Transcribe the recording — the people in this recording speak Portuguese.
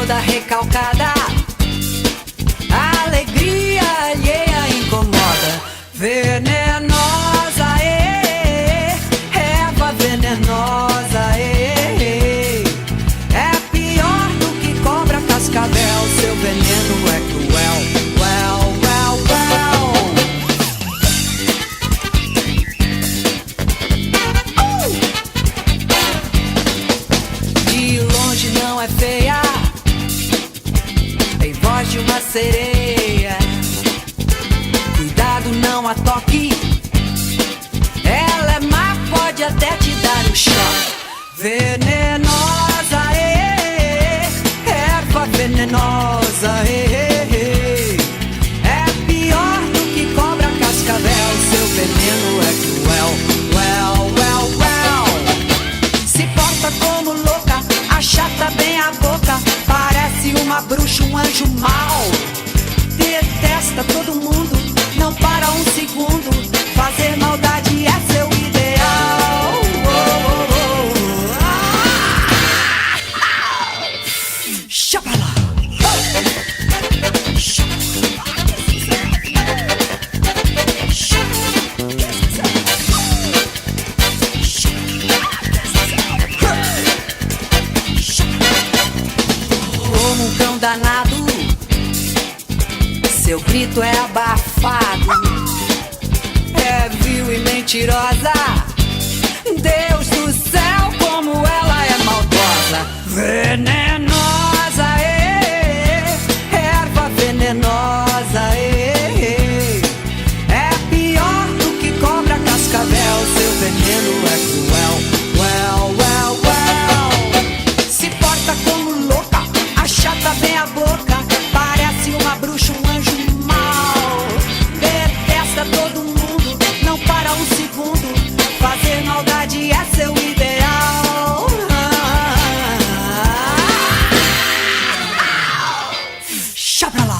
toda recalcada. A alegria alheia incomoda. Venenosa, erva venenosa, é pior do que cobra cascavel. Seu veneno é cruel, well, well, well. De longe não é feia, tem voz de uma sereia. Cuidado, não a toque, ela é má, pode até te dar um choque. Venenosa, erva venenosa, é pior do que cobra cascavel. Seu veneno é cruel, well, well, well. Se porta como louca, achata bem a boca, parece uma bruxa, um anjo mau. Detesta todo mundo, não para um segundo, fazer maldade é seu ideal. Oh, oh, oh. Chapa lá. Como um cão danado, seu grito é abafado, é vil e mentirosa. Deus do céu, como ela é maldosa. Venenosa, erva venenosa, é pior do que cobra cascavel. Seu veneno é cruel, well, well, well. Se porta como louca, achata bem a boca, parece uma bruxa, um anjo mau. Detesta todo mundo, não para um segundo, fazer maldade é seu ideal. Chá pra lá.